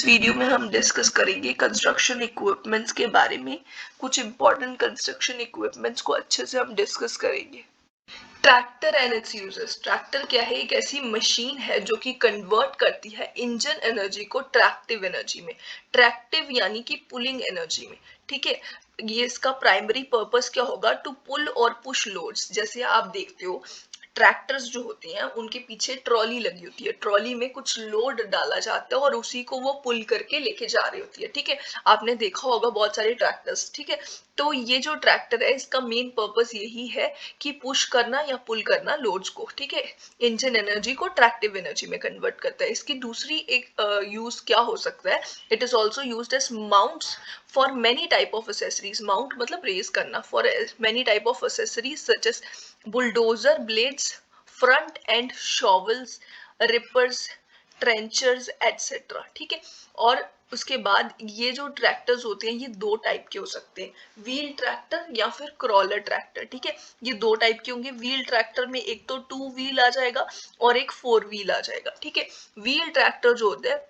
Video में हम discuss करेंगे कंस्ट्रक्शन इक्विपमेंट्स के बारे में। कुछ इंपॉर्टेंट कंस्ट्रक्शन इक्विपमेंट्स को अच्छे से हम डिस्कस करेंगे। Tractor and it's uses. Tractor क्या है? एक ऐसी मशीन है जो कि कन्वर्ट करती है इंजन एनर्जी को ट्रैक्टिव एनर्जी में। ट्रैक्टिव यानी कि पुलिंग एनर्जी में। ठीक है, ये इसका प्राइमरी पर्पस क्या होगा? टू पुल और पुश लोड्स। जैसे आप देखते हो ट्रैक्टर्स जो होते हैं उनके पीछे ट्रॉली लगी होती है, ट्रॉली में कुछ लोड डाला जाता है और उसी को वो पुल करके लेके जा रही होती है। ठीक है, आपने देखा होगा बहुत सारे ट्रैक्टर्स। ठीक है, तो ये जो ट्रैक्टर है इसका मेन पर्पस यही है कि पुश करना या पुल करना लोड्स को। ठीक है, इंजन एनर्जी को ट्रैक्टिव एनर्जी में कन्वर्ट करता है। इसकी दूसरी एक यूज क्या हो सकता है? It is also used as mounts for many type of accessories. Mount मतलब रेज करना, for many type of accessories such as bulldozer blades, front end shovels, rippers, trenchers etcetera. ठीक है, और उसके बाद ये जो ट्रैक्टर्स होते हैं ये दो टाइप के हो सकते हैं, व्हील ट्रैक्टर या फिर क्रॉलर ट्रैक्टर। ठीक है, ये दो टाइप के होंगे। व्हील ट्रैक्टर में एक तो 2 व्हील आ जाएगा और एक 4 व्हील आ जाएगा। ठीक है, व्हील ट्रैक्टर जो होता है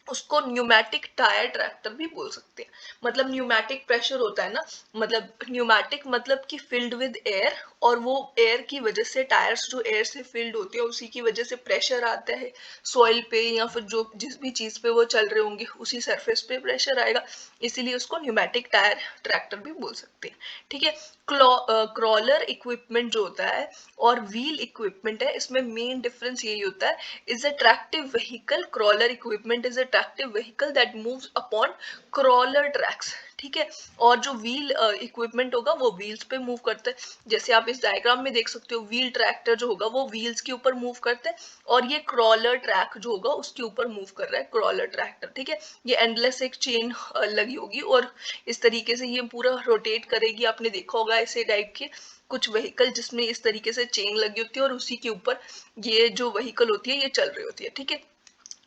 उसको न्यूमैटिक टायर ट्रैक्टर भी बोल सकते हैं। मतलब न्यूमैटिक प्रेशर होता है ना, मतलब न्यूमैटिक मतलब कि फिल्ड विद एयर, और वो एयर की वजह से टायर्स जो एयर से फिल्ड होती है उसी की वजह से प्रेशर आता है सॉइल पे या फिर जो जिस भी चीज पे वो चल रहे होंगे उसी सरफेस पे प्रेशर आएगा, इसीलिए उसको न्यूमैटिक टायर ट्रैक्टर भी बोल सकते हैं। ठीक है, क्रॉलर इक्विपमेंट जो होता है और व्हील इक्विपमेंट है, इसमें मेन डिफरेंस यही होता है। Is a tractive vehicle, crawler equipment is a tractive vehicle that moves upon crawler tracks. ठीक है, और जो व्हील इक्विपमेंट होगा वो व्हील्स पे मूव करता है। जैसे आप इस डायग्राम में देख सकते हो, व्हील ट्रैक्टर जो होगा वो व्हील्स के ऊपर मूव करता है और ये क्रॉलर ट्रैक जो होगा उसके ऊपर मूव कर रहा है क्रॉलर ट्रैक्टर। ठीक है, ये एंडलेस एक चेन लगी होगी और इस तरीके से ये पूरा रोटेट करेगी। आपने देखा होगा ऐसे टाइप के कुछ व्हीकल जिसमें इस तरीके से चेन लगी होती है और उसी के ऊपर ये जो व्हीकल होती है ये चल रही होती है। ठीक है,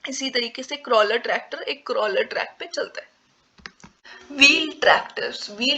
इसी तरीके से क्रॉलर ट्रैक्टर एक क्रॉलर ट्रैक पे चलता है। व्हील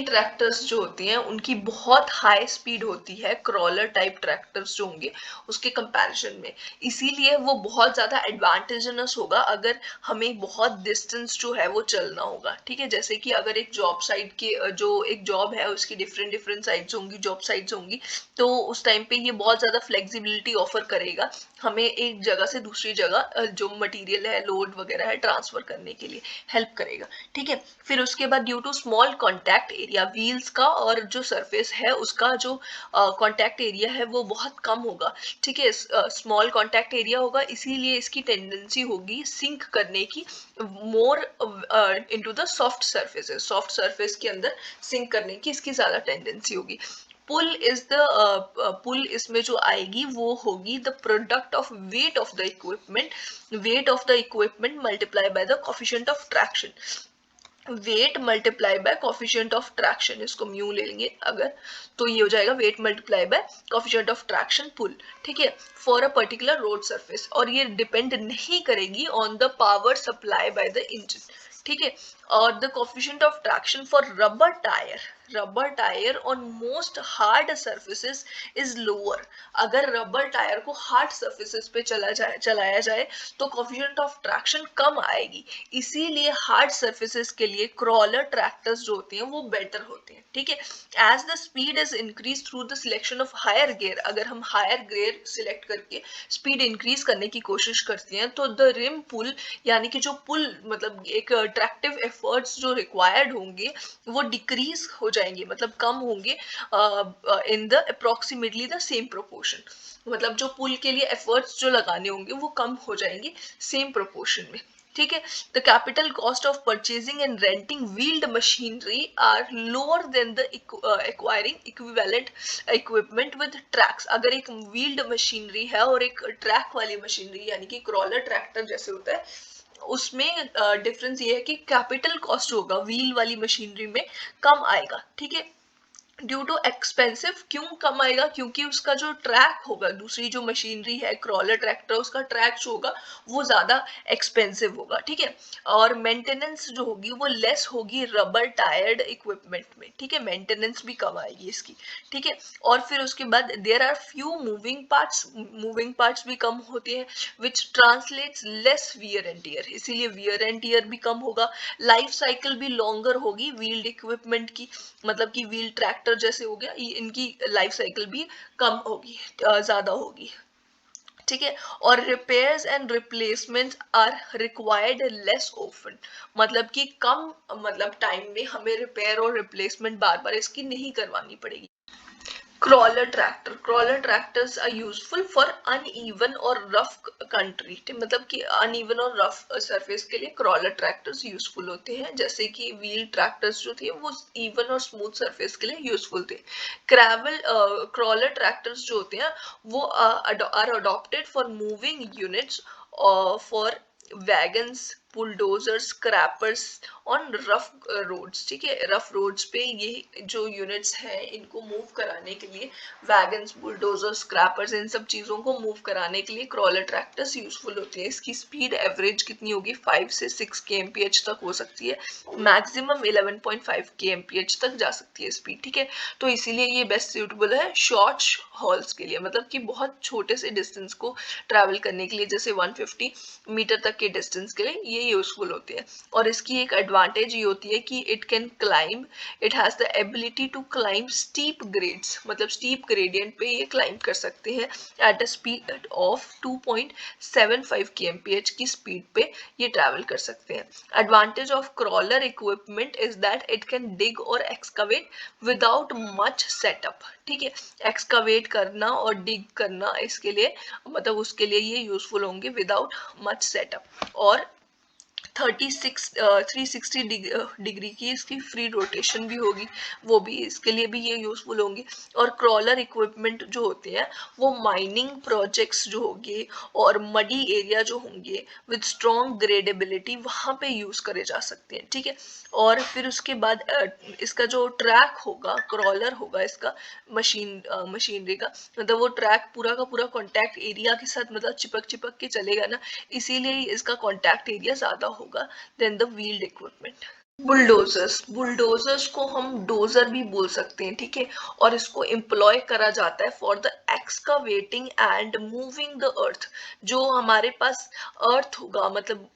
ट्रैक्टर्स जो होती हैं उनकी बहुत हाई स्पीड होती है क्रॉलर टाइप ट्रैक्टर्स जो होंगे उसके कंपैरिजन में। इसीलिए वो बहुत ज्यादा एडवांटेजनस होगा अगर हमें बहुत डिस्टेंस जो है वो चलना होगा। ठीक है, जैसे कि अगर एक जॉब साइट के जो एक जॉब है उसकी डिफरेंट डिफरेंट साइट्स होंगी, जॉब साइट्स होंगी, तो उस टाइम पे ये बहुत ज्यादा फ्लेक्सिबिलिटी ऑफर करेगा हमें एक जगह से दूसरी जगह जो मटेरियल है, लोड वगैरह है, ट्रांसफर करने के लिए हेल्प करेगा। ठीक है, फिर उसके बाद due to small contact area, wheels का और जो सरफेस है उसका जो कॉन्टैक्ट एरिया है वो बहुत कम होगा। ठीक है, स्मॉल कॉन्टैक्ट एरिया होगा इसीलिए इसकी टेंडेंसी होगी सिंक करने की more into the soft surfaces. Soft surface के अंदर सिंक करने की इसकी ज्यादा टेंडेंसी होगी। पुल इज द पुल इसमें जो आएगी वो होगी the product of weight of the equipment, weight of the equipment multiply by the coefficient of traction. Weight multiply by coefficient of traction, इसको म्यू ले लेंगे अगर, तो ये हो जाएगा weight multiply by coefficient of traction pull. ठीक है, for a particular road surface, और ये डिपेंड नहीं करेगी on the power supply by the engine. ठीक है, और the coefficient of traction for rubber tyre on most hard surfaces is lower. अगर रबर टायर को हार्ड सर्फेसिस पे चलाया जाए तो कोफिशिएंट ऑफ ट्रैक्शन कम आएगी। इसीलिए हार्ड सर्फेसिस के लिए क्रॉलर ट्रैक्टर्स जो होते हैं वो बेटर होते हैं। ठीक है, as the speed is increase through the selection of higher gear, अगर हम हायर गियर सिलेक्ट करके स्पीड इंक्रीज करने की कोशिश करते हैं तो द रिम पुल यानी कि जो पुल मतलब एक ट्रैक्टिव एफर्ट्स जो रिक्वायर्ड होंगे वो डिक्रीज हो जाएंगे, मतलब कम होंगे in the approximately the same proportion. मतलब जो पुल के लिए एफर्ट्स जो लगाने होंगे वो कम हो जाएंगे सेम प्रोपोर्शन में। ठीक है, the capital cost of purchasing and renting wheeled machinery are lower than the acquiring equivalent equipment with tracks. अगर एक व्हील्ड मशीनरी है और एक ट्रैक वाली मशीनरी यानी कि क्रॉलर ट्रैक्टर जैसे होता है, उसमें डिफरेंस ये है कि कैपिटल कॉस्ट होगा व्हील वाली मशीनरी में कम आएगा। ठीक है, ड्यू टू एक्सपेंसिव, क्यों कम आएगा, क्योंकि उसका जो ट्रैक होगा, दूसरी जो मशीनरी है क्रॉलर ट्रैक्टर, उसका ट्रैक जो होगा वो ज्यादा एक्सपेंसिव होगा, ठीक है। और मेंटेनेंस जो होगी वो लेस होगी रबर टायर्ड इक्विपमेंट में, ठीक है, मेंटेनेंस भी कम आएगी इसकी, ठीक है। और फिर उसके बाद there are few moving parts भी कम होते हैं, which translates less wear and tear, इसीलिए वियर एंड टीयर भी कम होगा। लाइफ साइकिल भी लॉन्गर होगी व्हील्ड इक्विपमेंट की, मतलब कि व्हील ट्रैक्टर जैसे हो गया, इनकी लाइफ साइकिल भी कम होगी, ज्यादा होगी, ठीक है। और repairs and replacement are required less often, मतलब कि कम, मतलब टाइम में हमें रिपेयर और रिप्लेसमेंट बार बार इसकी नहीं करवानी पड़ेगी। Crawler tractors are useful for uneven और रफ कंट्री, मतलब कि अनइवन और रफ सरफेस के लिए क्रॉलर ट्रैक्टर्स यूजफुल होते हैं, जैसे कि व्हील ट्रैक्टर्स जो थे वो इवन और स्मूथ सरफेस के लिए यूजफुल थे। क्रॉलर ट्रैक्टर्स जो होते हैं वो are adopted for moving units for wagons, bulldozers, scrapers on rough roads, ठीक है। रफ रोड्स पे ये जो यूनिट्स हैं इनको मूव कराने के लिए, वैगन्स, बुलडोजर, स्क्रैपर्स, इन सब चीजों को मूव कराने के लिए क्रॉलर ट्रैक्टर्स यूजफुल होते हैं। इसकी स्पीड एवरेज कितनी होगी, 5 से 6 kmph तक हो सकती है, मैक्सिमम 11.5 kmph तक जा सकती है स्पीड, ठीक है। तो इसीलिए ये बेस्ट सूटेबल है शॉर्ट हॉल्स के लिए, मतलब कि बहुत छोटे से डिस्टेंस को ट्रैवल करने के लिए, जैसे 150 मीटर तक के डिस्टेंस के लिए ये यूजफुल होते हैं। और इसकी एक एडवांटेज ये होती है कि it can climb, it has the ability to climb steep grades, मतलब स्टीप ग्रेडियंट पे ये क्लाइंब कर सकते हैं at a speed of 2.75 kmph की स्पीड पे ये ट्रैवल कर सकते हैं। Advantage of crawler equipment is that it can dig और एक्सकवेट विदाउट मच सेटअप, ठीक है। एक्सकवेट करना और डिग करना इसके लिए, मतलब उसके लिए ये यूजफुल होंगे विदाउट मच सेटअप। और 360 डिग्री की इसकी फ्री रोटेशन भी होगी, वो भी इसके लिए भी ये यूजफुल होंगे। और क्रॉलर इक्विपमेंट जो होते हैं वो माइनिंग प्रोजेक्ट्स जो होंगे और मडी एरिया जो होंगे विद स्ट्रॉन्ग ग्रेडेबिलिटी, वहां पे यूज करे जा सकते हैं, ठीक है। और फिर उसके बाद इसका जो ट्रैक होगा, क्रॉलर होगा इसका, मशीनरी का, मतलब वो ट्रैक पूरा का पूरा कॉन्टैक्ट एरिया के साथ मतलब चिपक चिपक के चलेगा ना, इसीलिए इसका कॉन्टैक्ट एरिया ज्यादा होगा than the wheeled equipment. Bulldozers को हम डोजर भी बोल सकते हैं, ठीक है। और इसको एम्प्लॉय करा जाता है for the excavating and moving the earth. जो हमारे पास अर्थ होगा, मतलब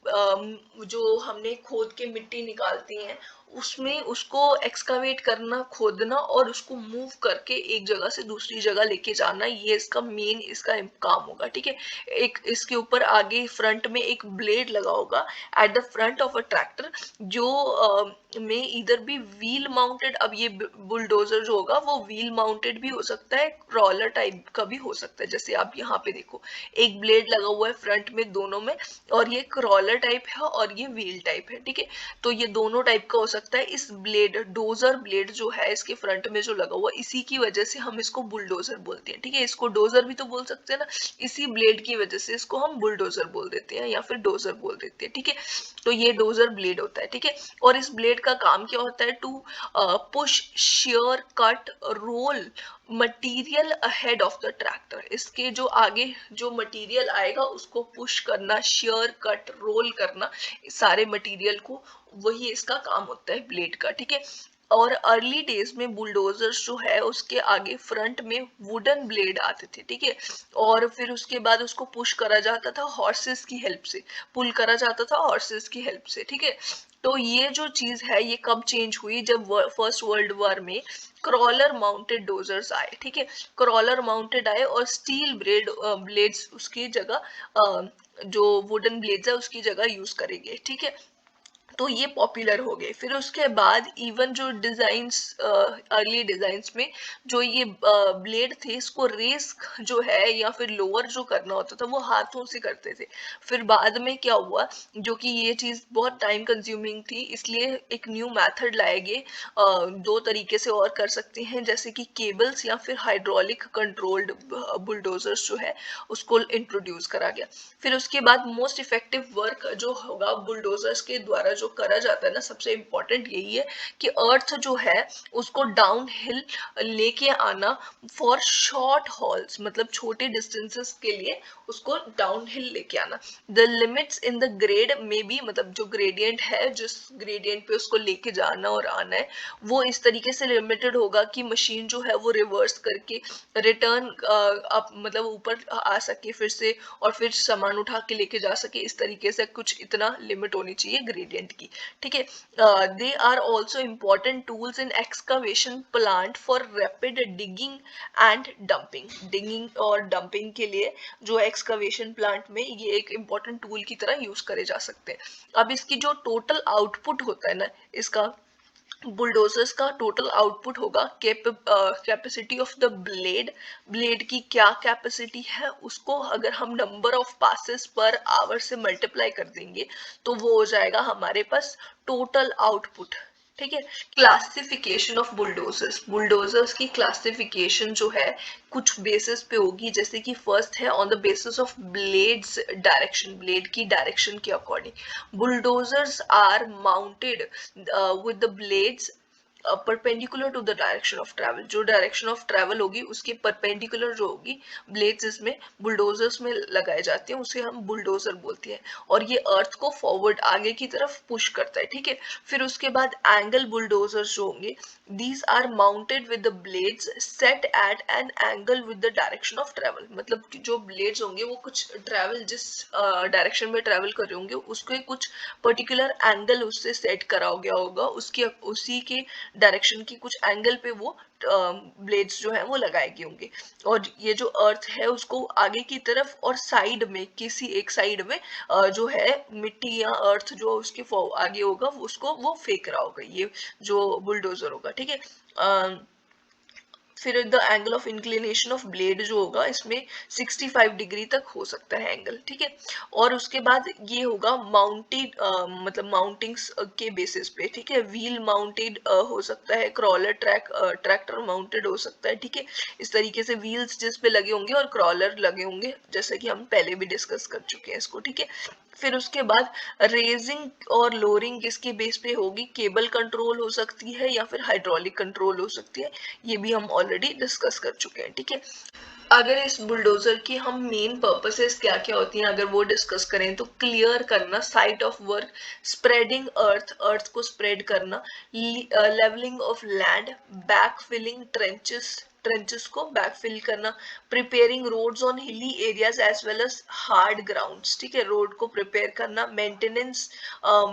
जो हमने खोद के मिट्टी निकालती हैं, उसमें उसको एक्सकावेट करना, खोदना और उसको मूव करके एक जगह से दूसरी जगह लेके जाना, ये इसका मेन इसका काम होगा, ठीक है। एक इसके ऊपर आगे फ्रंट में एक ब्लेड लगा होगा at the front of a tractor, जो में इधर भी व्हील माउंटेड, अब ये बुलडोजर जो होगा वो व्हील माउंटेड भी हो सकता है, क्रॉलर टाइप का भी हो सकता है, जैसे आप यहाँ पे देखो एक ब्लेड लगा हुआ है फ्रंट में दोनों में, और ये क्रॉलर टाइप है और ये व्हील टाइप है, ठीक है। तो ये दोनों टाइप का हो सकता है। इस ब्लेड, डोजर ब्लेड जो है इसके फ्रंट में जो लगा हुआ, इसी की वजह से हम इसको बुलडोजर बोलते हैं, ठीक है। इसको डोजर भी तो बोल सकते हैं ना, इसी ब्लेड की वजह से इसको हम बुलडोजर बोल देते हैं या फिर डोजर बोल देते हैं, ठीक है। तो ये डोजर ब्लेड होता है, ठीक है। और इस ब्लेड का काम क्या होता है, to push, shear, cut, roll material ahead of the tractor, इसके जो आगे जो मटीरियल आएगा उसको पुश करना, शेयर, कट, रोल करना, सारे मटीरियल को, वही इसका काम होता है ब्लेड का, ठीक है। और अर्ली डेज में बुलडोजर्स जो है उसके आगे फ्रंट में वुडन ब्लेड आते थे, ठीक है। और फिर उसके बाद उसको पुश करा जाता था हॉर्सेस की हेल्प से, पुल करा जाता था हॉर्सेस की हेल्प से, ठीक है। तो ये जो चीज है ये कब चेंज हुई, जब फर्स्ट वर्ल्ड वॉर में क्रॉलर माउंटेड डोजर्स आए, ठीक है। क्रॉलर माउंटेड आए और स्टील ब्लेड्स उसकी जगह, जो वुडन ब्लेड्स है उसकी जगह यूज करेंगे, ठीक है। तो ये पॉपुलर हो गए। फिर उसके बाद इवन जो डिजाइन्स, अर्ली डिजाइन्स में जो ये ब्लेड थे, इसको रेस जो है या फिर लोअर जो करना होता था वो हाथों से करते थे। फिर बाद में क्या हुआ, जो कि ये चीज बहुत टाइम कंज्यूमिंग थी, इसलिए एक न्यू मेथड लाए गए। दो तरीके से और कर सकते हैं, जैसे कि केबल्स या फिर हाइड्रोलिक कंट्रोल्ड बुलडोजर्स जो है उसको इंट्रोड्यूस करा गया। फिर उसके बाद मोस्ट इफेक्टिव वर्क जो होगा बुलडोजर्स के द्वारा जो करा जाता है ना, सबसे इम्पोर्टेंट यही है कि अर्थ जो है उसको डाउन हिल लेके आना फॉर शॉर्ट हॉल्स, मतलब छोटे डिस्टेंसेस के लिए उसको डाउन हिल लेके आना। The limits in the grade में भी, मतलब जो ग्रेडियंट है, जिस ग्रेडियंट पे उसको लेके जाना और आना है, वो इस तरीके से लिमिटेड होगा कि मशीन जो है वो रिवर्स करके रिटर्न अप, मतलब ऊपर आ सके फिर से, और फिर सामान उठा के लेके जा सके। इस तरीके से कुछ इतना लिमिट होनी चाहिए ग्रेडियंट की, ठीक है। They are also important tools in excavation plant for rapid digging and dumping. Digging और डंपिंग के लिए जो एक्सकवेशन प्लांट में ये एक इम्पॉर्टेंट टूल की तरह यूज करे जा सकते हैं। अब इसकी जो टोटल आउटपुट होता है ना, इसका बुलडोजर्स का टोटल आउटपुट होगा capacity of the blade. Blade की क्या कैपेसिटी है उसको अगर हम number of passes per hour से मल्टीप्लाई कर देंगे तो वो हो जाएगा हमारे पास टोटल आउटपुट, ठीक है। क्लासिफिकेशन ऑफ बुलडोजर्स, बुलडोजर्स की क्लासिफिकेशन जो है कुछ बेसिस पे होगी, जैसे कि फर्स्ट है on the basis of blades direction, blade की डायरेक्शन के according. Bulldozers are mounted with the blades perpendicular to the direction of travel. जो डायरेक्शन ऑफ ट्रैवल होगी उसके परपेंडिकुलर जो होगी ब्लेड्स इसमें बुलडोजर्स में लगाए जाते हैं, उसे हम बुलडोजर बोलते हैं, और ये अर्थ को फॉरवर्ड आगे की तरफ पुश करता है, ठीक है। फिर उसके बाद एंगल बुलडोजर्स जो होंगे, these are mounted with the blades set at an angle with the direction of travel। मतलब जो ब्लेड्स होंगे वो कुछ ट्रैवल, जिस डायरेक्शन में ट्रैवल कर रहे होंगे उसके कुछ पर्टिकुलर एंगल उससे सेट करा गया होगा, उसके उसी के डायरेक्शन की कुछ एंगल पे वो ब्लेड्स जो है वो लगाए गए होंगे। और ये जो अर्थ है उसको आगे की तरफ और साइड में, किसी एक साइड में जो है मिट्टी या अर्थ जो उसके आगे होगा उसको वो फेंक रहा होगा, ये जो बुलडोजर होगा, ठीक है। फिर the angle of inclination of blade जो होगा इसमें 65 डिग्री तक हो सकता है एंगल, ठीक है। और उसके बाद ये होगा माउंटेड, मतलब माउंटिंग्स के बेसिस पे, ठीक है। व्हील माउंटेड हो सकता है, क्रॉलर ट्रैक्टर माउंटेड हो सकता है, ठीक है। इस तरीके से व्हील्स जिस पे लगे होंगे और क्रॉलर लगे होंगे, जैसे कि हम पहले भी डिस्कस कर चुके हैं इसको, ठीक है। फिर उसके बाद रेजिंग और लोअरिंग किसके बेस पे होगी, केबल कंट्रोल हो सकती है या फिर हाइड्रोलिक कंट्रोल हो सकती है, ये भी हम ऑलरेडी डिस्कस कर चुके हैं, ठीक है। अगर इस बुलडोजर की हम मेन पर्पसेस क्या क्या होती हैं अगर वो डिस्कस करें, तो क्लियर करना site of work, spreading earth को स्प्रेड करना, levelling of land, back filling trenches को बैकफिल करना, preparing roads on hilly areas as well as hard grounds, ठीक है। रोड को प्रिपेयर करना, मेंटेनेंस,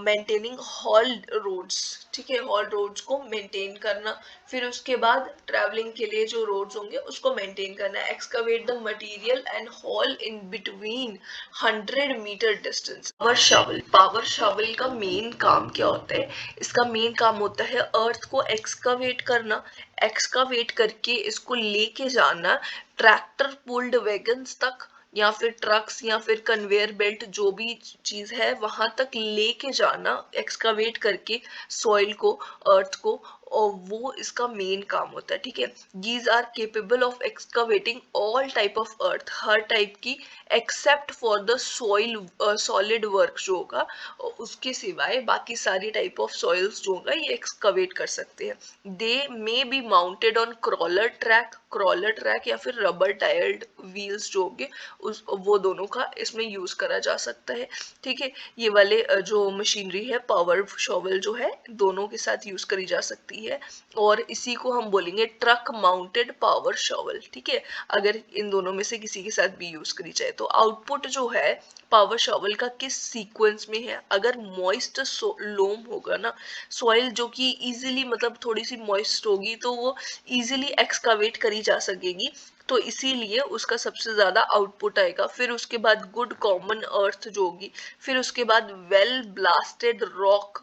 मेंटेनिंग हॉल रोड्स, ठीक है, हॉल रोड्स को मेंटेन करना। फिर उसके बाद ट्रैवलिंग के लिए जो रोड्स होंगे उसको मेंटेन करना है। Excavate the material and haul in between 100 metre distance. Power shovel का मेन काम क्या होता है, इसका मेन काम होता है अर्थ को एक्सकवेट करना, एक्सकवेट करके इसको लेके जाना ट्रैक्टर पुल्ड वैगन्स तक, या फिर ट्रक्स या फिर कन्वेयर बेल्ट, जो भी चीज है वहां तक लेके जाना एक्सकवेट करके सॉइल को, अर्थ को, और वो इसका मेन काम होता है, ठीक है। These are capable of excavating all type of earth, हर टाइप की, except for the soil solid work जो होगा, उसके सिवाय बाकी सारी टाइप ऑफ सॉइल्स जो होगा ये एक्सकवेट कर सकते हैं। They may be mounted on crawler track या फिर रबर टायर्ड व्हील्स जो होंगे उस वो दोनों का इसमें यूज करा जा सकता है, ठीक है। ये वाले जो मशीनरी है पावर शॉवल जो है दोनों के साथ यूज करी जा सकती है, और इसी को हम बोलेंगे ट्रक माउंटेड पावर शॉवल, ठीक है, अगर इन दोनों में से किसी के साथ भी यूज करी जाए। तो आउटपुट जो है पावर शॉवल का किस सीक्वेंस में है, अगर मॉइस्ट लोम होगा ना, सॉइल जो कि इजीली, मतलब थोड़ी सी मॉइस्ट होगी तो वो इजीली एक्सकावेट करी जा सकेगी, तो इसीलिए उसका सबसे ज्यादा आउटपुट आएगा। फिर उसके बाद गुड कॉमन अर्थ जो होगी, फिर उसके बाद वेल ब्लास्टेड रॉक,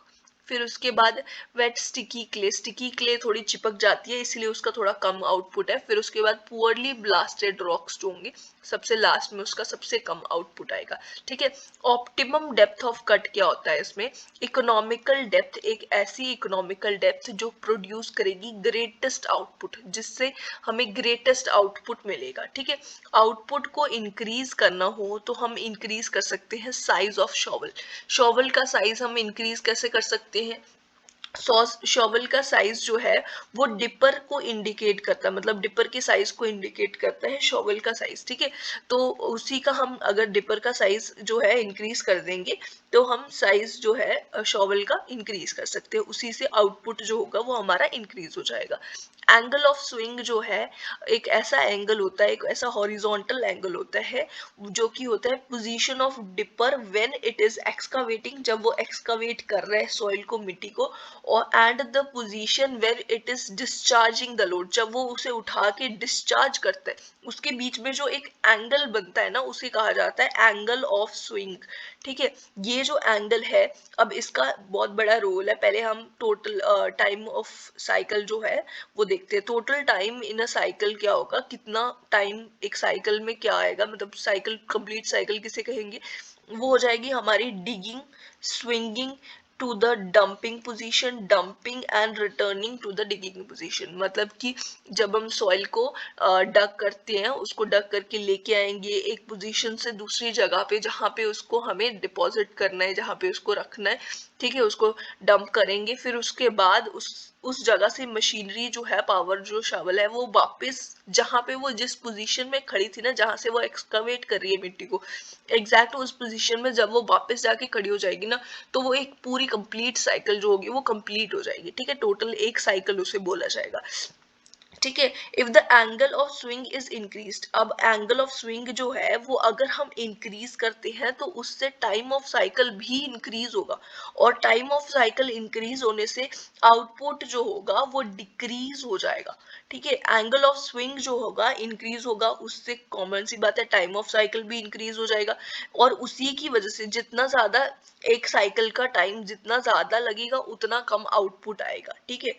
फिर उसके बाद वेट स्टिकी क्ले थोड़ी चिपक जाती है इसलिए उसका थोड़ा कम आउटपुट है। फिर उसके बाद पुअरली ब्लास्टेड रॉक्स जो होंगे सबसे लास्ट में उसका सबसे कम आउटपुट आएगा। ठीक है, ऑप्टिमम डेप्थ ऑफ कट क्या होता है इसमें? इकोनॉमिकल डेप्थ, एक ऐसी इकोनॉमिकल डेप्थ जो प्रोड्यूस करेगी ग्रेटेस्ट आउटपुट, जिससे हमें ग्रेटेस्ट आउटपुट मिलेगा। ठीक है, आउटपुट को इंक्रीज करना हो तो हम इंक्रीज कर सकते हैं साइज ऑफ शॉवल। शॉवल का साइज हम इंक्रीज कैसे कर सकते हैं? शॉवल का साइज जो है वो डिपर को इंडिकेट करता है, मतलब डिपर के साइज को इंडिकेट करता है शॉवल का साइज। ठीक है, तो उसी का हम अगर डिपर का साइज जो है इंक्रीज कर देंगे तो हम साइज जो है शॉवल का इंक्रीज कर सकते हैं, उसी से आउटपुट जो होगा वो हमारा इंक्रीज हो जाएगा। एंगल ऑफ स्विंग जो है एक ऐसा एंगल होता है, एक ऐसा हॉरिजॉन्टल एंगल होता है जो कि होता है position of dipper when it is excavating, जब वो एक्सकावेट कर रहा है सॉइल को, मिट्टी को, और and the position where it is discharging the load, जब वो उसे उठा के डिस्चार्ज करता है उसके बीच में जो एक एंगल बनता है ना उसे कहा जाता है एंगल ऑफ स्विंग। ठीक है, ये जो एंगल है अब इसका बहुत बड़ा रोल है। पहले हम टोटल टाइम ऑफ साइकिल जो है वो देखते हैं। Total time in a cycle क्या होगा, कितना टाइम एक साइकिल में क्या आएगा, मतलब साइकिल, कंप्लीट साइकिल किसे कहेंगे? वो हो जाएगी हमारी digging, swinging to the dumping position, dumping and returning to the digging position. मतलब कि जब हम सॉइल को डग करते हैं, उसको डग करके लेके आएंगे एक पोजीशन से दूसरी जगह पे जहाँ पे उसको हमें डिपॉजिट करना है, जहाँ पे उसको रखना है। ठीक है, उसको डंप करेंगे, फिर उसके बाद उस जगह से मशीनरी जो है, पावर जो शावल है, वो वापस जहाँ पे वो जिस पोजीशन में खड़ी थी ना, जहाँ से वो एक्सकवेट कर रही है मिट्टी को, एग्जैक्ट उस पोजीशन में जब वो वापस जाके खड़ी हो जाएगी ना तो वो एक पूरी कंप्लीट साइकिल जो होगी वो कंप्लीट हो जाएगी। ठीक है, टोटल एक साइकिल उसे बोला जाएगा। ठीक है, if the angle of swing is increased, अब एंगल ऑफ स्विंग जो है वो अगर हम इंक्रीज करते हैं तो उससे टाइम ऑफ साइकिल भी इंक्रीज होगा, और टाइम ऑफ साइकिल इंक्रीज होने से आउटपुट जो होगा वो डिक्रीज हो जाएगा। ठीक है, एंगल ऑफ स्विंग जो होगा इंक्रीज होगा, उससे कॉमन सी बात है टाइम ऑफ साइकिल भी इंक्रीज हो जाएगा, और उसी की वजह से जितना ज्यादा एक साइकिल का टाइम जितना ज्यादा लगेगा उतना कम आउटपुट आएगा। ठीक है,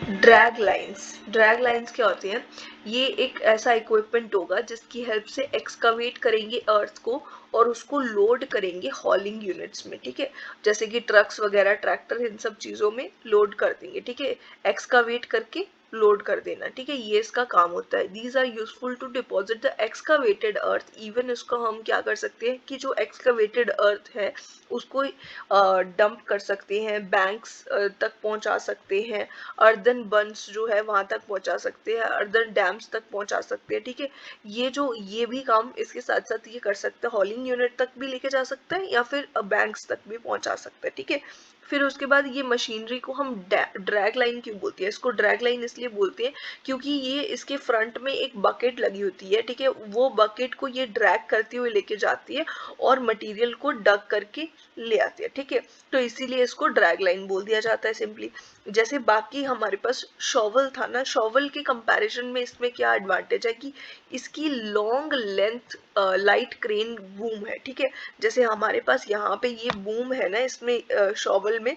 ड्रैग लाइंस क्या होती हैं? ये एक ऐसा इक्विपमेंट होगा जिसकी हेल्प से एक्सकवेट करेंगे अर्थ को और उसको लोड करेंगे हॉलिंग यूनिट्स में। ठीक है, जैसे कि ट्रक्स वगैरह, ट्रैक्टर, इन सब चीजों में लोड कर देंगे। ठीक है, एक्सकवेट करके लोड कर देना। ठीक है, ये इसका काम होता है। These are useful to deposit the excavated earth. Even इसको हम क्या कर सकते हैं कि जो एक्सकवेटेड अर्थ है उसको डंप कर सकते हैं, बैंक्स तक पहुंचा सकते हैं, अर्दन बंस जो है वहां तक पहुंचा सकते हैं, अर्दन डैम्स तक पहुंचा सकते हैं। ठीक है, ये भी काम इसके साथ साथ ये कर सकता है, हॉलिंग यूनिट तक भी लेके जा सकता है या फिर बैंक्स तक भी पहुंचा सकता है। ठीक है, फिर उसके बाद ये मशीनरी को हम ड्रैग लाइन क्यों बोलते हैं? इसको ड्रैग लाइन इसलिए बोलते हैं क्योंकि ये इसके फ्रंट में एक बकेट लगी होती है। ठीक है, वो बकेट को ये ड्रैग करते हुए लेके जाती है और मटेरियल को डग करके ले आती है। ठीक है, तो इसीलिए इसको ड्रैग लाइन बोल दिया जाता है सिंपली। जैसे बाकी हमारे पास शॉवल था ना, शॉवल के कंपैरिजन में इसमें क्या एडवांटेज है कि इसकी long length light crane boom है। ठीक है, जैसे हमारे पास यहाँ पे ये बूम है ना इसमें शॉवल में,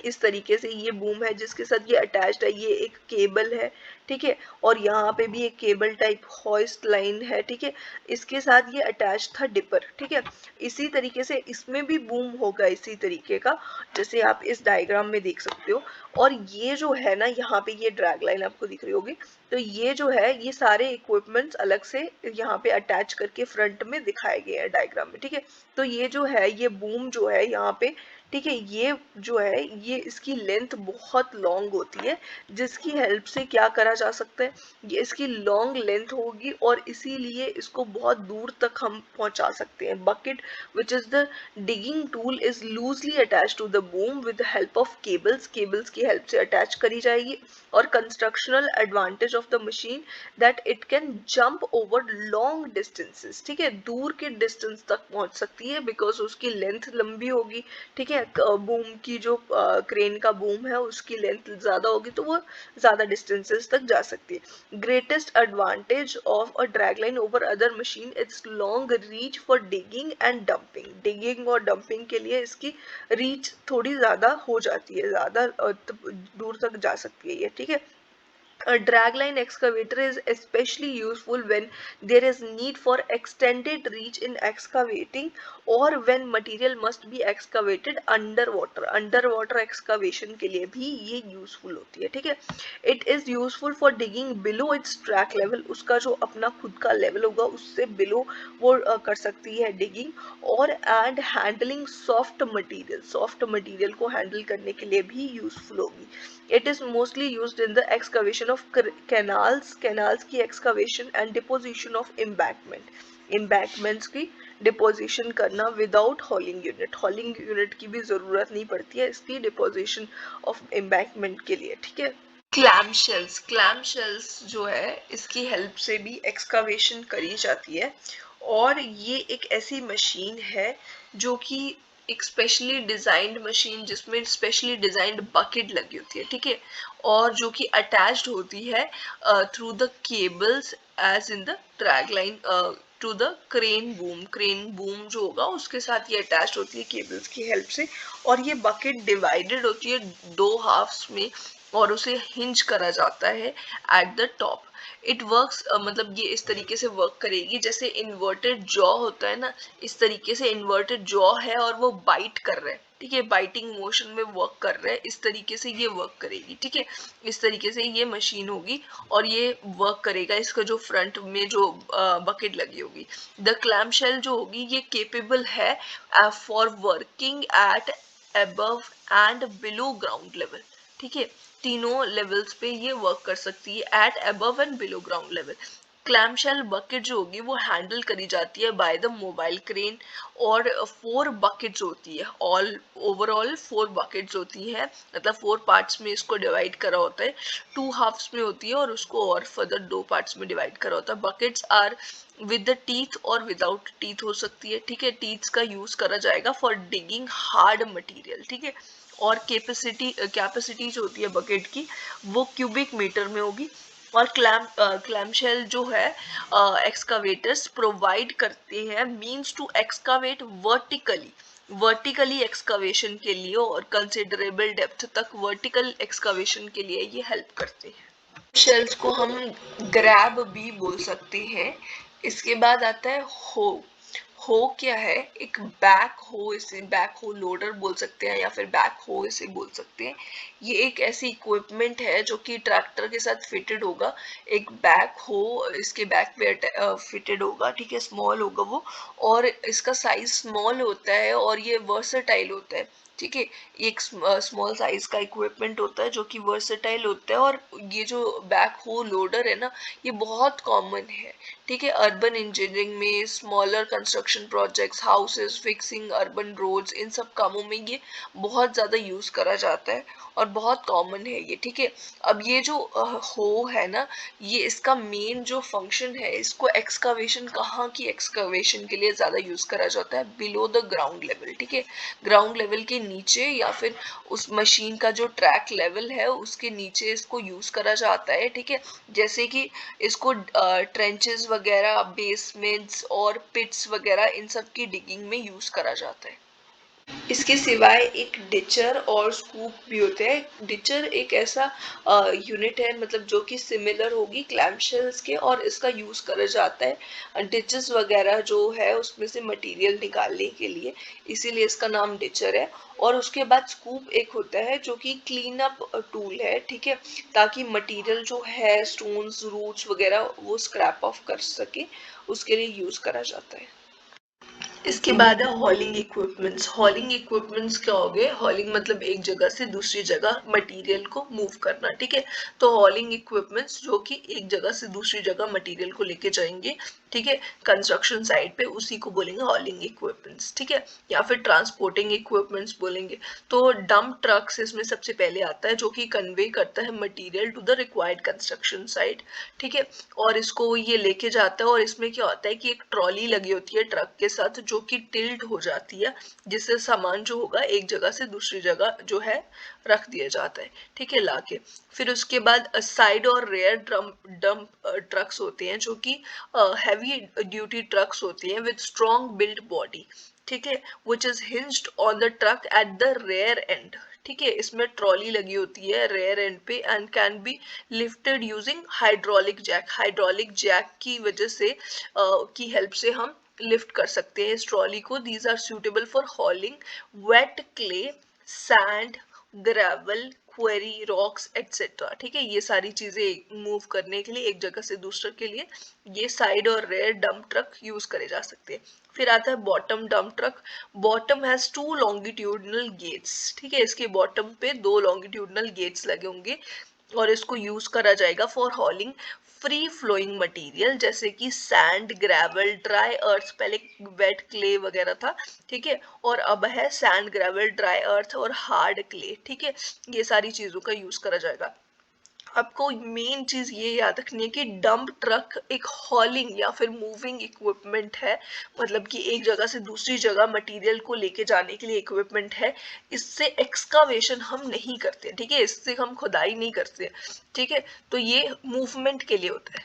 इस तरीके से ये बूम है जिसके साथ ये अटैच्ड है, ये एक केबल है। ठीक है, और यहाँ पे भी एक केबल टाइप हॉइस्ट लाइन है। ठीक है, इसके साथ ये अटैच था डिपर। ठीक है, इसी तरीके से इसमें भी बूम होगा इसी तरीके का, जैसे आप इस डायग्राम में देख सकते हो। और ये जो है ना, यहाँ पे ये ड्रैग लाइन आपको दिख रही होगी, तो ये जो है ये सारे इक्विपमेंट्स अलग से यहाँ पे अटैच करके फ्रंट में दिखाए गए हैं डायग्राम में। ठीक है, तो ये जो है ये बूम जो है यहाँ पे, ठीक है, ये जो है ये इसकी लेंथ बहुत लॉन्ग होती है, जिसकी हेल्प से क्या करा जा सकता है, ये इसकी लॉन्ग लेंथ होगी और इसीलिए इसको बहुत दूर तक हम पहुंचा सकते हैं। Bucket which is the digging tool is loosely attach to the boom with the help of cables, cables की हेल्प से अटैच करी जाएगी। और constructional advantage of the machine that it can jump over long distances. ठीक है, दूर के distance तक पहुंच सकती है बिकॉज उसकी लेंथ लंबी होगी। ठीक है, है, बूम की जो क्रेन का बूम है उसकी लेंथ ज़्यादा होगी तो वो ज़्यादा डिस्टेंसेस तक जा सकती है। Greatest advantage of a drag line over other machine, it's long reach for digging and dumping. Digging और डंपिंग के लिए इसकी रीच थोड़ी ज़्यादा हो जाती है, ज़्यादा दूर तक जा सकती है ये, ठीक है। A dragline excavator is especially useful when there is need for extended reach in excavating or when material must be excavated underwater. Underwater excavation के लिए भी ये useful होती है, ठीक है। It is useful for digging below its track level, उसका जो अपना खुद का level होगा उससे below वो कर सकती है digging, और and handling soft material को handle करने के लिए भी useful होगी। It is mostly used in the excavation of canals की excavation and deposition of embankments की deposition करना without hauling unit की भी जरूरत नहीं पड़ती है इसकी deposition of embankment के लिए, ठीक है। क्लैम शेल्स जो है इसकी हेल्प से भी एक्सकावेशन करी जाती है, और ये एक ऐसी मशीन है जो कि एक स्पेशली डिजाइंड मशीन जिसमें स्पेशली डिजाइंड बकेट लगी होती है, ठीक है, और जो कि अटैच्ड होती है through the cables as in the dragline to the crane boom जो होगा उसके साथ ये अटैच्ड होती है केबल्स की हेल्प से, और ये बकेट डिवाइडेड होती है दो हाफ्स में और उसे हिंज करा जाता है at the top. It works मतलब ये इस तरीके से वर्क करेगी जैसे इन्वर्टेड जॉ होता है ना, इस तरीके से इन्वर्टेड जॉ है और वो बाइट कर रहा है, ठीक है, बाइटिंग मोशन में वर्क कर रहा है, इस तरीके से ये वर्क करेगी, ठीक है। इस तरीके से ये मशीन होगी और ये वर्क करेगा, इसका जो फ्रंट में जो बकेट लगी होगी। द क्लैम शेल जो होगी ये केपेबल है for working at above and below ground level, ठीक है, तीनों लेवल्स पे ये वर्क कर सकती है eight above and below ground level. Clamshell bucket जो होगी वो हैंडल करी जाती है बाय द मोबाइल क्रेन, और 4 बकेट्स होती है, ऑल ओवरऑल 4 बकेट्स होती है, मतलब 4 पार्ट्स में इसको डिवाइड करा होता है, 2 हाफ्स में होती है और उसको और फर्दर 2 पार्ट्स में डिवाइड करा होता है। Buckets are with the teeth और विदाउट टीथ हो सकती है, ठीक है, टीथ्स का यूज करा जाएगा फॉर डिगिंग हार्ड मटेरियल, ठीक है, और कैपेसिटी जो होती है बकेट की वो क्यूबिक मीटर में होगी। और क्लैम शेल जो है एक्सकावेटर्स प्रोवाइड करते हैं means to excavate vertically excavation के लिए, और कंसिडरेबल डेप्थ तक वर्टिकल एक्सकावेशन के लिए ये हेल्प करते हैं। शेल्स को हम ग्रैब भी बोल सकते हैं। इसके बाद आता है हो क्या है, एक बैक हो, इसे बैक हो लोडर बोल सकते हैं या फिर बैक हो इसे बोल सकते हैं। ये एक ऐसी इक्विपमेंट है जो कि ट्रैक्टर के साथ फिटेड होगा, एक बैक हो इसके बैक पे फिटेड होगा, ठीक है, स्मॉल होगा वो, और इसका साइज स्मॉल होता है और ये वर्सेटाइल होता है, ठीक है, एक स्मॉल साइज का इक्विपमेंट होता है जो कि वर्सेटाइल होता है। और ये जो बैक हो लोडर है ना ये बहुत कॉमन है, ठीक है, अर्बन इंजीनियरिंग में, smaller construction projects, houses fixing, urban roads, इन सब कामों में ये बहुत ज़्यादा यूज़ करा जाता है और बहुत कॉमन है ये, ठीक है। अब ये जो हो है ना, ये इसका मेन जो फंक्शन है, इसको एक्सकावेशन कहाँ की एक्सकावेशन के लिए ज़्यादा यूज़ करा जाता है, बिलो द ग्राउंड लेवल, ठीक है, ग्राउंड लेवल के नीचे या फिर उस मशीन का जो ट्रैक लेवल है उसके नीचे इसको यूज़ करा जाता है, ठीक है। जैसे कि इसको ट्रेंचेस वगैरह, बेसमेंट्स और पिट्स वगैरह इन सब की डिगिंग में यूज़ करा जाता है। इसके सिवाय एक डिचर और स्कूप भी होते हैं। डिचर एक ऐसा यूनिट है मतलब जो कि सिमिलर होगी क्लैमशेल्स के, और इसका यूज करा जाता है डिचेस वगैरह जो है उसमें से मटेरियल निकालने के लिए, इसीलिए इसका नाम डिचर है। और उसके बाद स्कूप एक होता है जो कि क्लीन अप टूल है, ठीक है, ताकि मटेरियल जो है स्टोन्स रूट्स वगैरह वो स्क्रैप ऑफ कर सके, उसके लिए यूज करा जाता है। इसके बाद है हॉलिंग इक्विपमेंट्स। हॉलिंग इक्विपमेंट्स क्या हो गए, हॉलिंग मतलब एक जगह से दूसरी जगह मटेरियल को मूव करना, ठीक है, तो हॉलिंग इक्विपमेंट्स जो कि एक जगह से दूसरी जगह मटेरियल को लेके जाएंगे, ठीक है, कंस्ट्रक्शन साइट पे उसी को बोलेंगे हॉलिंग इक्विपमेंट्स, ठीक है, या फिर ट्रांसपोर्टिंग इक्विपमेंट्स बोलेंगे। तो डंप ट्रक्स इसमें सबसे पहले आता है, जो कि कन्वे करता है material to the required construction site, ठीक है, और इसको ये लेके जाता है। और इसमें क्या होता है कि एक ट्रॉली लगी होती है ट्रक के साथ, जो कि टिल्ट हो जाती है, जिससे सामान जो होगा एक जगह से दूसरी जगह जो है रख दिया जाता है, ठीक है, लाके। फिर उसके बाद साइड और रेयर डंप ट्रक्स होते हैं, जो कि हैवी ड्यूटी ट्रक्स होती हैं विद स्ट्रॉन्ग बिल्ट बॉडी, ठीक है, which is hinged on the truck at the rear end, ठीक है, इसमें ट्रॉली लगी होती है रेयर एंड पे and can be lifted using hydraulic jack. Hydraulic jack की वजह से की हेल्प से हम लिफ्ट कर सकते हैं इस ट्रॉली को। These are suitable for hauling wet clay, sand, gravel, quarry, rocks etcetera, ठीक है, ये सारी चीजें मूव करने के लिए एक जगह से दूसरे के लिए ये साइड और रेयर डंप ट्रक यूज करे जा सकते हैं। फिर आता है bottom dump truck. Bottom has 2 longitudinal gates, ठीक है, इसके बॉटम पे 2 लॉन्गिट्यूडनल गेट्स लगे होंगे और इसको यूज करा जाएगा for hauling free flowing material, जैसे कि सैंड, ग्रेवल, ड्राई अर्थ, पहले वेट क्ले वगैरह था, ठीक है, और अब है सैंड, ग्रेवल, ड्राई अर्थ और हार्ड क्ले, ठीक है, ये सारी चीजों का यूज करा जाएगा। आपको मेन चीज ये याद रखनी है कि डंप ट्रक एक हॉलिंग या फिर मूविंग इक्विपमेंट है, मतलब कि एक जगह से दूसरी जगह मटेरियल को लेके जाने के लिए इक्विपमेंट है। इससे एक्सकावेशन हम नहीं करते, ठीक है, इससे हम खुदाई नहीं करते, ठीक है, तो ये मूवमेंट के लिए होता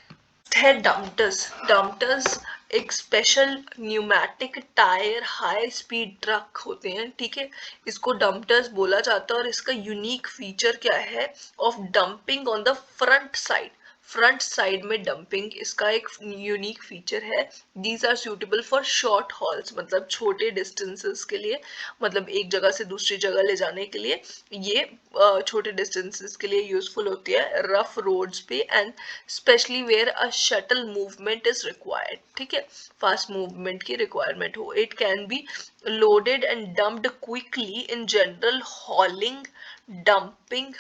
है डंप्टर्स। डंप्टर्स एक special pneumatic tyre high speed truck होते हैं, ठीक है, इसको डंप्टर्स बोला जाता है। और इसका यूनिक फीचर क्या है, of dumping on the front side. Front side में डंपिंग इसका एक यूनिक फीचर है। These are suitable for short hauls, मतलब छोटे डिस्टेंसेस के लिए, मतलब एक जगह से दूसरी जगह ले जाने के लिए ये छोटे डिस्टेंसेस के लिए यूजफुल होती है, रफ रोड्स पे and specially where a shuttle movement is required, ठीक है, फास्ट मूवमेंट की रिक्वायरमेंट हो। It can be loaded and dumped quickly. In general hauling, dumping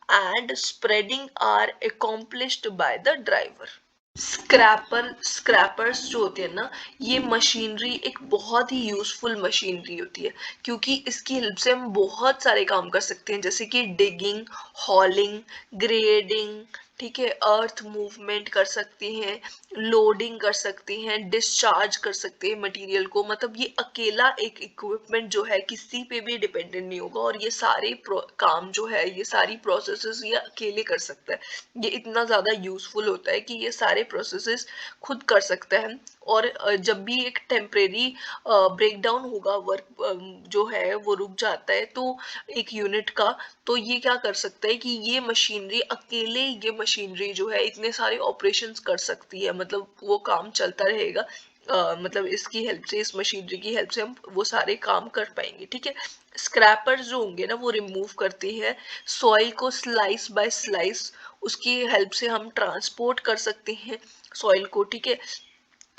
and spreading are accomplished by the driver. Scrapers जो होते हैं ना, ये मशीनरी एक बहुत ही यूजफुल मशीनरी होती है, क्योंकि इसकी हेल्प से हम बहुत सारे काम कर सकते हैं, जैसे कि डिगिंग, हॉलिंग, ग्रेडिंग, ठीक है, अर्थ मूवमेंट कर सकते हैं, लोडिंग कर सकते हैं, डिस्चार्ज कर सकते हैं मटेरियल को। मतलब ये अकेला एक इक्विपमेंट जो है किसी पे भी डिपेंडेंट नहीं होगा, और ये सारे काम जो है, ये सारी प्रोसेसेस ये अकेले कर सकता है। ये इतना ज़्यादा यूजफुल होता है कि ये सारे प्रोसेसेस खुद कर सकता है। और जब भी एक टेम्परेरी ब्रेकडाउन होगा, वर्क जो है वो रुक जाता है तो एक यूनिट का, तो ये क्या कर सकता है कि ये मशीनरी अकेले, ये मशीनरी जो है इतने सारे ऑपरेशंस कर सकती है, मतलब वो काम चलता रहेगा। मतलब इसकी हेल्प से, इस मशीनरी की हेल्प से हम वो सारे काम कर पाएंगे, ठीक है। स्क्रैपर्स जो होंगे ना, वो रिमूव करते हैं सॉइल को स्लाइस बाय स्लाइस, उसकी हेल्प से हम ट्रांसपोर्ट कर सकते हैं सॉइल को, ठीक है,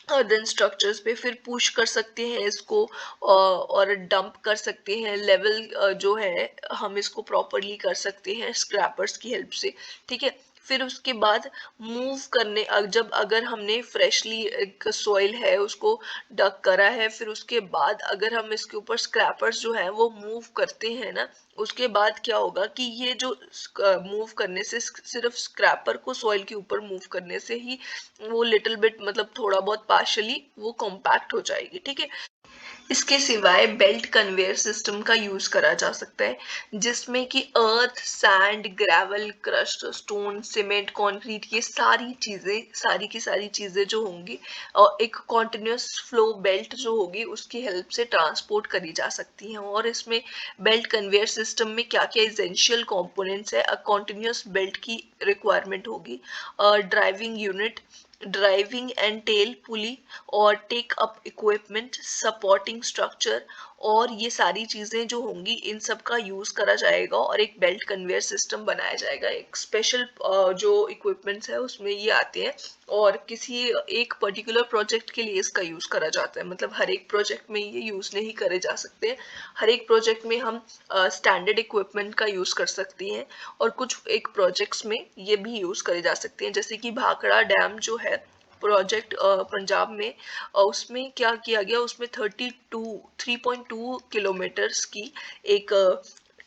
देन स्ट्रक्चर्स पे फिर पुश कर सकते हैं इसको, और डंप कर सकते हैं। लेवल जो है हम इसको प्रॉपरली कर सकते हैं स्क्रैपर्स की हेल्प से, ठीक है। फिर उसके बाद मूव करने, जब अगर हमने फ्रेशली एक सॉइल है उसको डग करा है, फिर उसके बाद अगर हम इसके ऊपर स्क्रैपर्स जो है वो मूव करते हैं ना, उसके बाद क्या होगा कि ये जो मूव करने से, सिर्फ स्क्रैपर को सॉइल के ऊपर मूव करने से ही वो लिटिल बिट, मतलब थोड़ा बहुत पार्शली वो कॉम्पैक्ट हो जाएगी, ठीक है। इसके सिवाय बेल्ट कन्वेयर सिस्टम का यूज करा जा सकता है, जिसमें कि earth, sand, gravel, crushed stone, cement, concrete, ये सारी चीजें, सारी की सारी चीजें जो होंगी, और एक कॉन्टिन्यूस फ्लो बेल्ट जो होगी उसकी हेल्प से ट्रांसपोर्ट करी जा सकती हैं। और इसमें बेल्ट कन्वेयर सिस्टम में क्या क्या एसेंशियल कंपोनेंट्स है, अ कॉन्टिन्यूस बेल्ट की रिक्वायरमेंट होगी, driving unit, driving and tail pulley, और take up equipment, supporting structure, और ये सारी चीजें जो होंगी इन सब का यूज करा जाएगा और एक बेल्ट कन्वेयर सिस्टम बनाया जाएगा। एक स्पेशल जो इक्विपमेंट्स है उसमें ये आते हैं, और किसी एक पर्टिकुलर प्रोजेक्ट के लिए इसका यूज करा जाता है, मतलब हर एक प्रोजेक्ट में ये यूज नहीं करे जा सकते। हर एक प्रोजेक्ट में हम स्टैंडर्ड इक्विपमेंट का यूज कर सकते हैं, और कुछ एक प्रोजेक्ट्स में ये भी यूज करे जा सकते हैं, जैसे कि भाखड़ा डैम जो है प्रोजेक्ट पंजाब में, उसमें क्या किया गया, उसमें 3.2 किलोमीटर्स की एक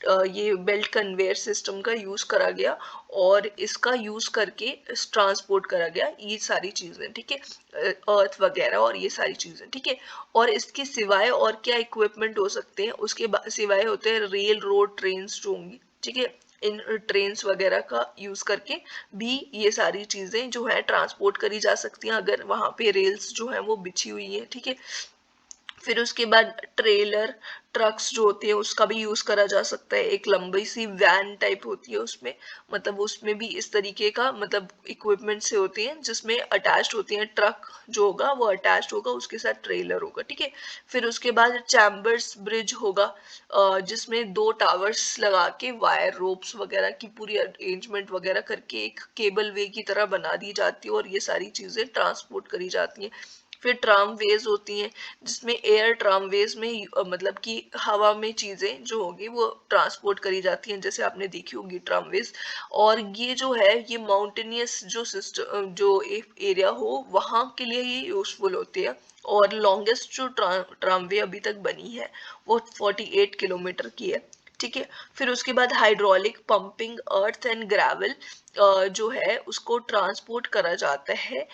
ये बेल्ट कन्वेयर सिस्टम का यूज करा गया और इसका यूज करके ट्रांसपोर्ट करा गया ये सारी चीजें, ठीक है, अर्थ वगैरह और ये सारी चीजें, ठीक है। और इसके सिवाय और क्या इक्विपमेंट हो सकते हैं, उसके सिवाय होते हैं रेल रोड ट्रेन्स जो होंगी, ठीक है, इन ट्रेन्स वगैरह का यूज करके भी ये सारी चीजें जो है ट्रांसपोर्ट करी जा सकती हैं अगर वहां पे रेल्स जो है वो बिछी हुई है, ठीक है। फिर उसके बाद ट्रेलर ट्रक्स जो होती है उसका भी यूज करा जा सकता है, एक लंबी सी वैन टाइप होती है उसमें, मतलब उसमें भी इस तरीके का मतलब इक्विपमेंट से होती हैं जिसमें अटैच्ड होती हैं, ट्रक जो होगा वो अटैच्ड होगा उसके साथ ट्रेलर होगा, ठीक है। फिर उसके बाद चैम्बर्स ब्रिज होगा जिसमें 2 टावर्स लगा के वायर रोप्स वगैरह की पूरी अरेंजमेंट वगैरह करके एक केबल वे की तरह बना दी जाती है और ये सारी चीजें ट्रांसपोर्ट करी जाती हैं। फिर ट्रामवेज होती हैं जिसमें एयर ट्रामवेज में मतलब कि हवा में चीजें जो होगी वो ट्रांसपोर्ट करी जाती हैं, जैसे आपने देखी होगी ट्रामवेज। और ये जो है ये माउंटेनियस जो सिस्टम जो एरिया हो वहां के लिए ये यूजफुल होती है। और लॉन्गेस्ट जो ट्रामवे अभी तक बनी है वो 48 किलोमीटर की है, ठीक है। फिर उसके बाद hydraulic pumping earth and gravel जो है उसको ट्रांसपोर्ट करा जाता है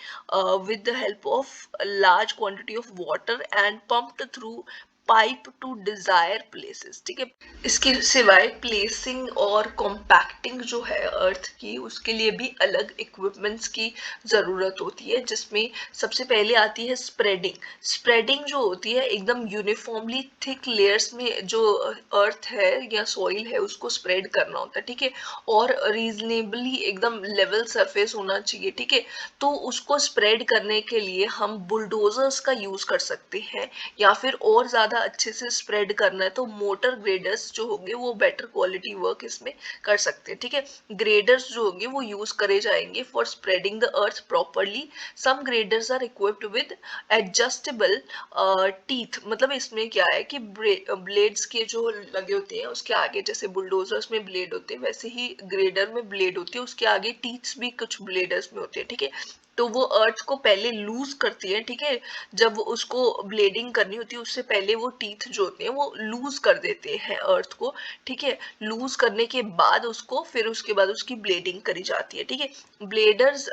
with the help of a large quantity of water and pumped through pipe to desire places, ठीक है। इसके सिवाय प्लेसिंग और कॉम्पैक्टिंग जो है अर्थ की उसके लिए भी अलग इक्विपमेंट्स की जरूरत होती है, जिसमें सबसे पहले आती है स्प्रेडिंग। स्प्रेडिंग जो होती है एकदम यूनिफॉर्मली थिक लेयर्स में जो अर्थ है या सॉइल है उसको स्प्रेड करना होता है, ठीक है, और रीजनेबली एकदम लेवल सरफेस होना चाहिए, ठीक है। तो उसको स्प्रेड करने के लिए हम बुलडोजर्स का यूज कर सकते हैं, या फिर और ज्यादा अच्छे से स्प्रेड करना है तो मोटर ग्रेडर्स जो होंगे वो बेटर क्वालिटी वर्क इसमें कर सकते हैं, ठीक है। ग्रेडर्स जो होंगे वो यूज करे जाएंगे for spreading the earth properly. Some graders are equipped with adjustable teeth, मतलब इसमें क्या है कि ब्लेड्स के जो लगे होते हैं उसके आगे, जैसे बुलडोजर्स में ब्लेड होते हैं वैसे ही ग्रेडर में ब्लेड होती है, उसके आगे टीथ्स भी कुछ ब्लेडर्स में होते हैं, ठीक है। तो वो अर्थ को पहले लूज करती है, ठीक है, जब उसको ब्लेडिंग करनी होती है उससे पहले वो टीथ जो होते हैं वो लूज कर देते हैं अर्थ को, ठीक है। लूज करने के बाद उसको फिर उसके बाद उसकी ब्लेडिंग करी जाती है, ठीक है। ब्लेड्स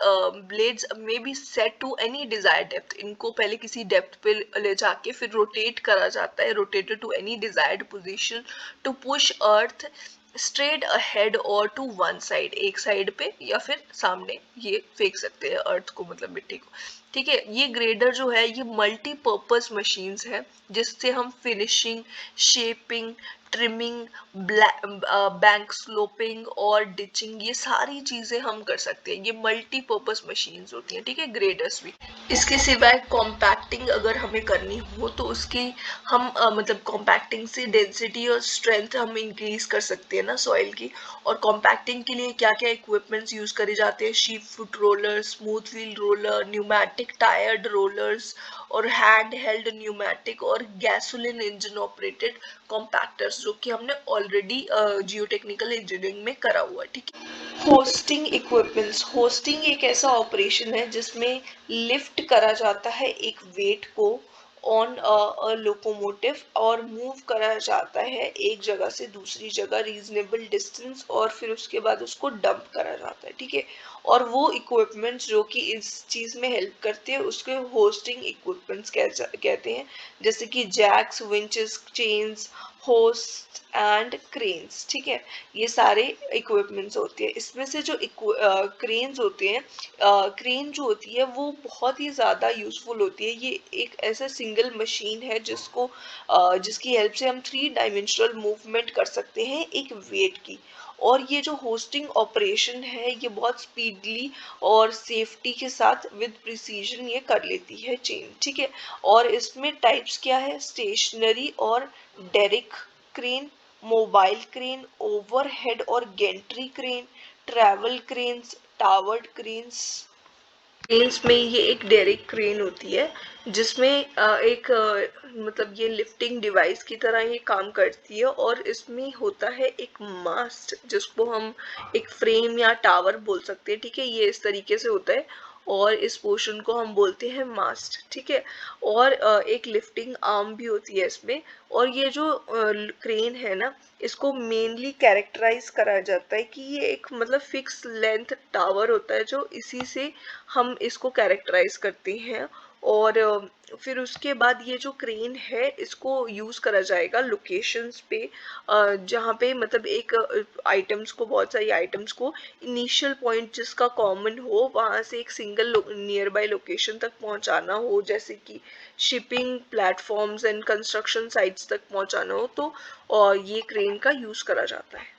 में be set to any desired depth, इनको पहले किसी डेप्थ पे ले जाके फिर रोटेट करा जाता है, rotated to any desired position to push earth straight ahead और टू वन साइड, एक साइड पे या फिर सामने ये फेंक सकते हैं अर्थ को, मतलब मिट्टी को, ठीक है। ये ग्रेडर जो है ये मल्टीपर्पज मशीन्स है जिससे हम finishing, shaping, trimming, bank sloping और डिचिंग ये सारी चीजें हम कर सकते हैं, ये मल्टीपर्पज मशीन्स होती हैं, ठीक है, ग्रेडर्स भी। इसके सिवाय कॉम्पैक्टिंग अगर हमें करनी हो तो उसकी हम मतलब कॉम्पैक्टिंग से डेंसिटी और स्ट्रेंथ हम इंक्रीज कर सकते हैं ना सॉइल की। और कॉम्पैक्टिंग के लिए क्या क्या इक्विपमेंट्स यूज करे जाते हैं, sheep foot roller, smooth wheel roller, pneumatic tired rollers और हैंड हेल्ड न्यूमैटिक और गैसोलिन इंजन ऑपरेटेड कॉम्पैक्टर्स, जो कि हमने ऑलरेडी जियोटेक्निकल इंजीनियरिंग में करा हुआ है, ठीक है। होस्टिंग इक्विपमेंट्स, होस्टिंग एक ऐसा ऑपरेशन है जिसमें लिफ्ट करा जाता है एक वेट को ऑन अ लोकोमोटिव और मूव करा जाता है एक जगह से दूसरी जगह रीजनेबल डिस्टेंस और फिर उसके बाद उसको डंप करा जाता है, ठीक है। और वो इक्विपमेंट्स जो कि इस चीज में हेल्प करते हैं उसके होस्टिंग इक्विपमेंट्स कहते हैं, जैसे कि jacks, winches, chains, hoist and cranes, ठीक है। ये सारे इक्विपमेंट्स होते हैं। इसमें से जो क्रेन्स होते हैं, क्रेन जो होती है वो बहुत ही ज़्यादा यूजफुल होती है। ये एक ऐसा सिंगल मशीन है जिसकी हेल्प से हम 3 डायमेंशनल मूवमेंट कर सकते हैं एक वेट की। और ये जो होस्टिंग ऑपरेशन है ये बहुत स्पीडली और सेफ्टी के साथ विद प्रिसीजन ये कर लेती है चेन, ठीक है। और इसमें टाइप्स क्या है, स्टेशनरी और derrick crane, mobile crane, overhead और gantry crane, travel cranes, towered cranes. Cranes में ये एक डेरिक क्रेन होती है जिसमें मतलब ये लिफ्टिंग डिवाइस की तरह ये काम करती है और इसमें होता है एक मास्ट जिसको हम एक फ्रेम या टावर बोल सकते हैं, ठीक है, ये इस तरीके से होता है। और इस पोर्शन को हम बोलते हैं मास्ट, ठीक है। और एक लिफ्टिंग आर्म भी होती है इसमें। और ये जो क्रेन है ना, इसको मेनली कैरेक्टराइज करा जाता है कि ये एक मतलब फिक्स लेंथ टावर होता है, जो इसी से हम इसको कैरेक्टराइज करते हैं। और फिर उसके बाद ये जो क्रेन है इसको यूज़ करा जाएगा लोकेशंस पे, जहाँ पे मतलब एक आइटम्स को, बहुत सारी आइटम्स को इनिशियल पॉइंट जिसका कॉमन हो, वहाँ से एक सिंगल नियर बाय लोकेशन तक पहुँचाना हो, जैसे कि shipping platforms and construction sites तक पहुँचाना हो, तो ये क्रेन का यूज़ करा जाता है।